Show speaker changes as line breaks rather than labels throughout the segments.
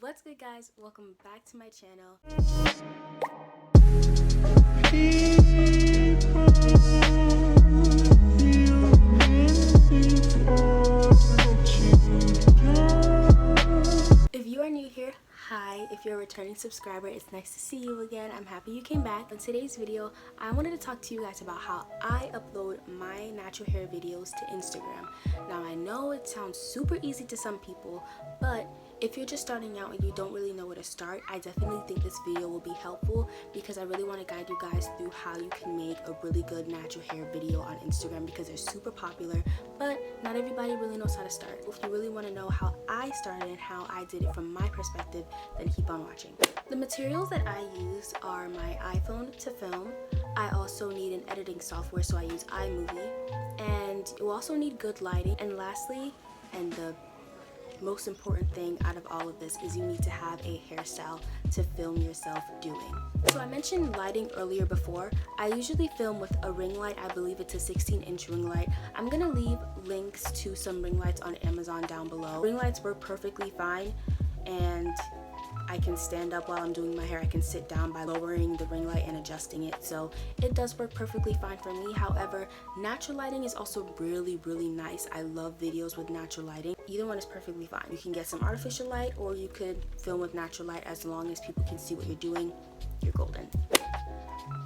What's good, guys? Welcome back to my channel. If you are new here, hi. If you're a returning subscriber, it's nice to see you again. I'm happy you came back. In today's video, I wanted to talk to you guys about how I upload my natural hair videos to Instagram. Now, I know it sounds super easy to some people, but if you're just starting out and you don't really know where to start, I definitely think this video will be helpful because I really want to guide you guys through how you can make a really good natural hair video on Instagram because they're super popular, but not everybody really knows how to start. If you really want to know how I started and how I did it from my perspective, then keep on watching. The materials that I use are my iPhone to film. I also need an editing software, so I use iMovie, and you also need good lighting. And lastly, and the most important thing out of all of this is you need to have a hairstyle to film yourself doing. So I mentioned lighting earlier before. I usually film with a ring light. I believe it's a 16-inch ring light. I'm gonna leave links to some ring lights on Amazon down below. Ring lights work perfectly fine, and I can stand up while I'm doing my hair. I can sit down by lowering the ring light and adjusting it, so it does work perfectly fine for me. However, natural lighting is also really nice. I love videos with natural lighting. Either one is perfectly fine. You can get some artificial light or you could film with natural light. As long as people can see what you're doing, you're golden.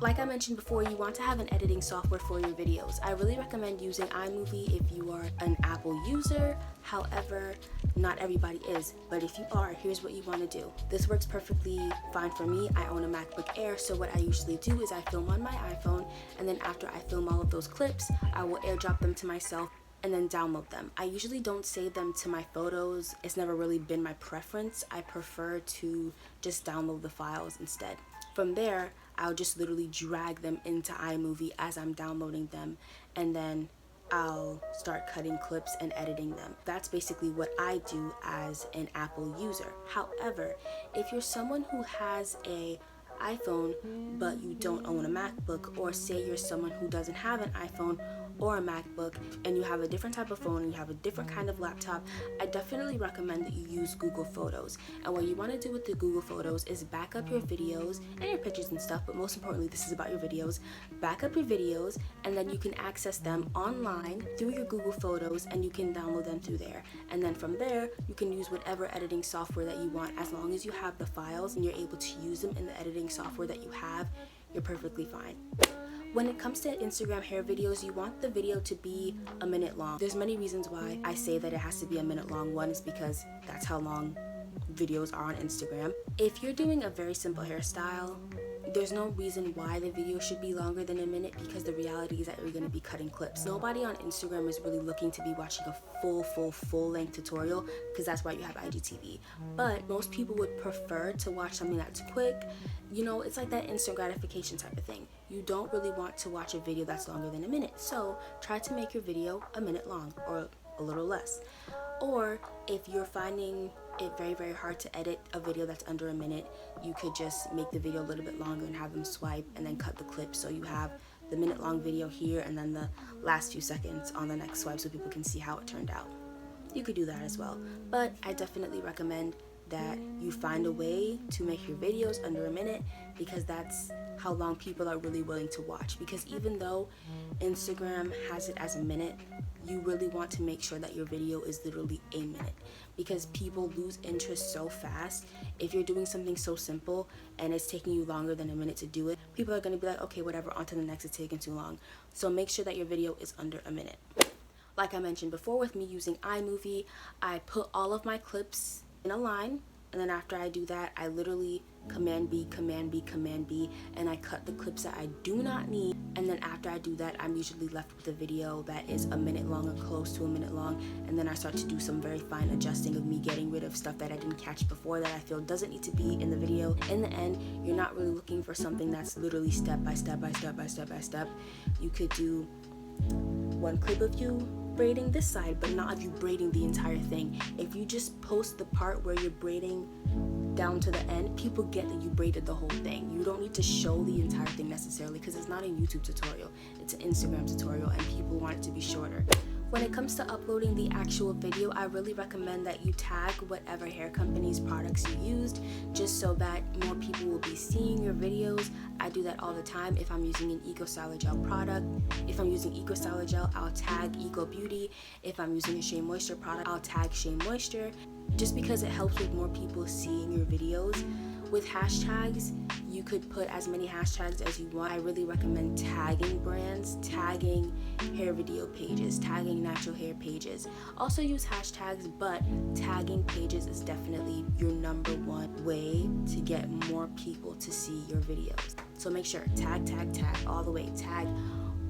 Like I mentioned before, you want to have an editing software for your videos. I really recommend using iMovie if you are an Apple user. However, not everybody is, but if you are, here's what you want to do. This works perfectly fine for me. I own a MacBook Air, so what I usually do is I film on my iPhone, and then after I film all of those clips, I will airdrop them to myself and then download them. I usually don't save them to my photos. It's never really been my preference. I prefer to just download the files instead. From there, I'll just literally drag them into iMovie as I'm downloading them, and then I'll start cutting clips and editing them. That's basically what I do as an Apple user. However, if you're someone who has a iPhone but you don't own a MacBook, or say you're someone who doesn't have an iPhone or a MacBook and you have a different type of phone and you have a different kind of laptop, I definitely recommend that you use Google Photos. And what you want to do with the Google Photos is back up your videos and your pictures and stuff, but most importantly, this is about your videos. Back up your videos, and then you can access them online through your Google Photos, and you can download them through there. And then from there, you can use whatever editing software that you want. As long as you have the files and you're able to use them in the editing software that you have, you're perfectly fine. When it comes to Instagram hair videos, you want the video to be a minute long. There's many reasons why I say that it has to be a minute long. One is because that's how long videos are on Instagram. If you're doing a very simple hairstyle, there's no reason why the video should be longer than a minute, because the reality is that you're going to be cutting clips. Nobody on Instagram is really looking to be watching a full-length tutorial, because that's why you have IGTV. But most people would prefer to watch something that's quick. You know, it's like that instant gratification type of thing. You don't really want to watch a video that's longer than a minute. So try to make your video a minute long or a little less. Or if you're finding it very hard to edit a video that's under a minute, you could just make the video a little bit longer and have them swipe and then cut the clip, so you have the minute long video here and then the last few seconds on the next swipe so people can see how it turned out. You could do that as well, but I definitely recommend that you find a way to make your videos under a minute, because that's how long people are really willing to watch. Because even though Instagram has it as a minute, you really want to make sure that your video is literally a minute, because people lose interest so fast. If you're doing something so simple and it's taking you longer than a minute to do it, people are going to be like, okay, whatever, on to the next, it's taking too long. So make sure that your video is under a minute. Like I mentioned before, with me using iMovie, I put all of my clips in a line, and then after I do that, I literally Command B, and I cut the clips that I do not need. And then after I do that, I'm usually left with a video that is a minute long or close to a minute long, and then I start to do some very fine adjusting of me getting rid of stuff that I didn't catch before that I feel doesn't need to be in the video. In the end, you're not really looking for something that's literally step by step. You could do one clip of you braiding this side, but not of you braiding the entire thing. If you just post the part where you're braiding down to the end, people get that you braided the whole thing. You don't need to show the entire thing necessarily, because it's not a YouTube tutorial, it's an Instagram tutorial, and people want it to be shorter. When it comes to uploading the actual video, I really recommend that you tag whatever hair company's products you used, just so that more people will be seeing your videos. I do that all the time. If I'm using an Eco Styler Gel product, if I'm using Eco Styler Gel, I'll tag Eco Beauty. If I'm using a Shea Moisture product, I'll tag Shea Moisture, just because it helps with more people seeing your videos. With hashtags, you could put as many hashtags as you want. I really recommend tagging brands, tagging hair video pages, tagging natural hair pages. Also use hashtags, but tagging pages is definitely your number one way to get more people to see your videos. So make sure, tag all the way. Tag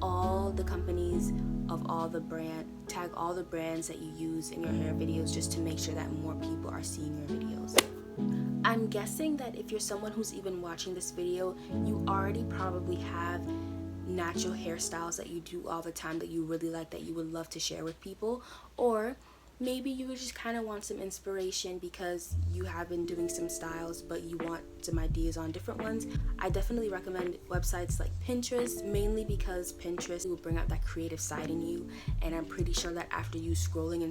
all the companies of all the tag all the brands that you use in your hair videos, just to make sure that more people are seeing your videos. I'm guessing that if you're someone who's even watching this video, you already probably have natural hairstyles that you do all the time that you really like, that you would love to share with people. Or maybe you just kind of want some inspiration because you have been doing some styles but you want some ideas on different ones. I definitely recommend websites like Pinterest, mainly because Pinterest will bring out that creative side in you, and I'm pretty sure that after you scrolling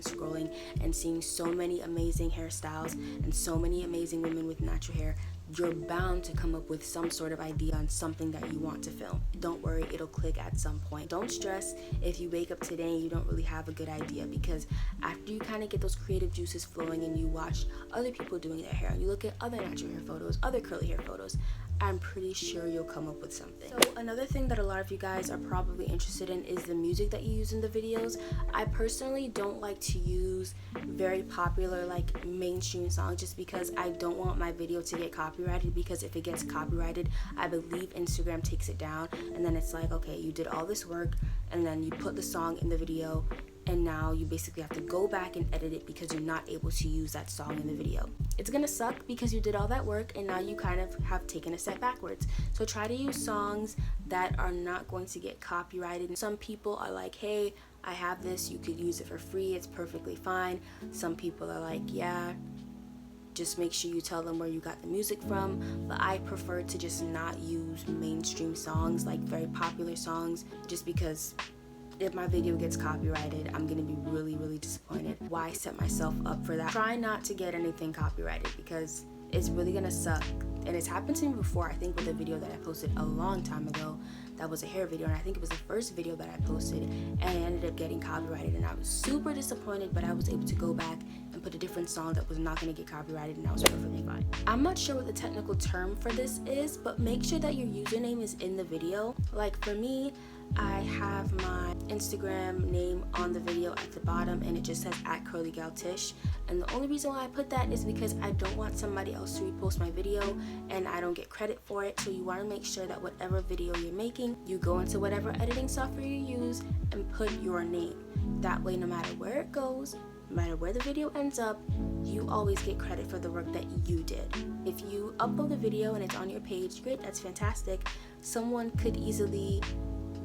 and seeing so many amazing hairstyles and so many amazing women with natural hair, you're bound to come up with some sort of idea on something that you want to film. Don't worry, it'll click at some point. Don't stress if you wake up today and you don't really have a good idea, because after you kind of get those creative juices flowing and you watch other people doing their hair and you look at other natural hair photos, other curly hair photos, I'm pretty sure you'll come up with something. So another thing that a lot of you guys are probably interested in is the music that you use in the videos. I personally don't like to use very popular like mainstream songs, just because I don't want my video to get copyrighted, because if it gets copyrighted, I believe Instagram takes it down, and then it's like, okay, you did all this work and then you put the song in the video, and now you basically have to go back and edit it because you're not able to use that song in the video. It's gonna suck because you did all that work and now you kind of have taken a step backwards. So try to use songs that are not going to get copyrighted. Some people are like, hey, I have this, you could use it for free, it's perfectly fine. Some people are like, yeah, just make sure you tell them where you got the music from. But I prefer to just not use mainstream songs, like very popular songs, just because if my video gets copyrighted, I'm gonna be really disappointed. Why set myself up for that? Try not to get anything copyrighted, because it's really gonna suck. And it's happened to me before, I think with a video that I posted a long time ago that was a hair video, and I think it was the first video that I posted, and I ended up getting copyrighted, and I was super disappointed, but I was able to go back and put a different song that was not going to get copyrighted, and that was perfectly fine. I'm not sure what the technical term for this is, but make sure that your username is in the video. Like for me, I have my Instagram name on the video at the bottom, and it just says @CurlyGalTish, and the only reason why I put that is because I don't want somebody else to repost my video and I don't get credit for it. So you want to make sure that whatever video you're making, you go into whatever editing software you use and put your name. That way, no matter where it goes, no matter where the video ends up, you always get credit for the work that you did. If you upload a video and it's on your page, great, that's fantastic. Someone could easily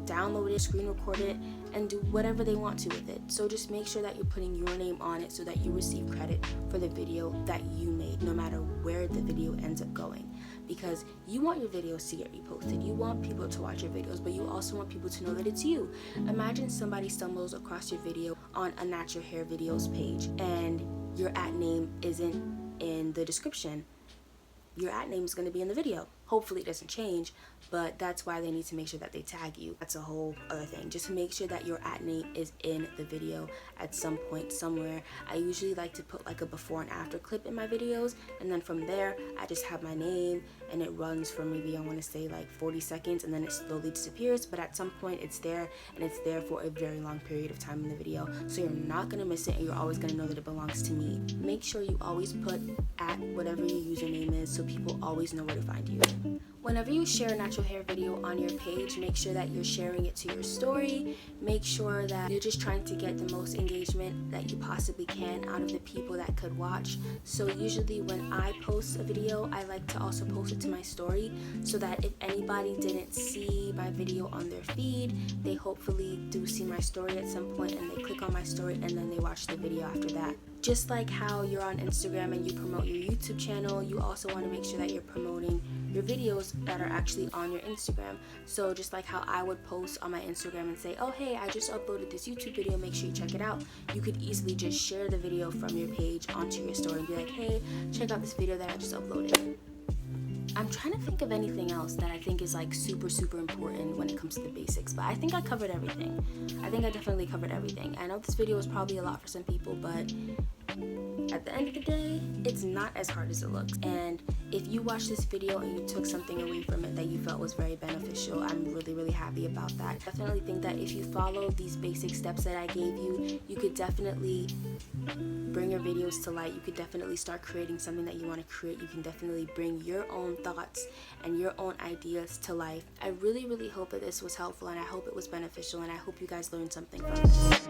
download it, screen record it, and do whatever they want to with it. So just make sure that you're putting your name on it so that you receive credit for the video that you made, no matter where the video ends up going. Because you want your videos to get reposted, you want people to watch your videos, but you also want people to know that it's you. Imagine somebody stumbles across your video on a natural hair videos page and your @name isn't in the description. Your @name is going to be in the video. Hopefully it doesn't change, but that's why they need to make sure that they tag you. That's a whole other thing. Just make sure that your @name is in the video at some point somewhere. I usually like to put like a before and after clip in my videos, and then from there I just have my name, and it runs for maybe, I want to say like 40 seconds, and then it slowly disappears, but at some point it's there, and it's there for a very long period of time in the video, so you're not going to miss it, and you're always going to know that it belongs to me. Make sure you always put @whatever your username is, so people always know where to find you. Whenever you share a natural hair video on your page, make sure that you're sharing it to your story. Make sure that you're just trying to get the most engagement that you possibly can out of the people that could watch. So usually when I post a video, I like to also post it to my story, so that if anybody didn't see my video on their feed, they hopefully do see my story at some point, and they click on my story and then they watch the video after that. Just like how you're on Instagram and you promote your YouTube channel, you also want to make sure that you're promoting your videos that are actually on your Instagram. So just like how I would post on my Instagram and say, oh hey, I just uploaded this YouTube video, make sure you check it out, you could easily just share the video from your page onto your story and be like, hey, check out this video that I just uploaded. I'm trying to think of anything else that I think is like super important when it comes to the basics, but I think I covered everything. I think I definitely covered everything. I know this video was probably a lot for some people, but at the end of the day, it's not as hard as it looks. And if you watched this video and you took something away from it that you felt was very beneficial, I'm really happy about that. I definitely think that if you follow these basic steps that I gave you, you could definitely bring your videos to light. You could definitely start creating something that you want to create. You can definitely bring your own thoughts and your own ideas to life. I really hope that this was helpful, and I hope it was beneficial, and I hope you guys learned something from this.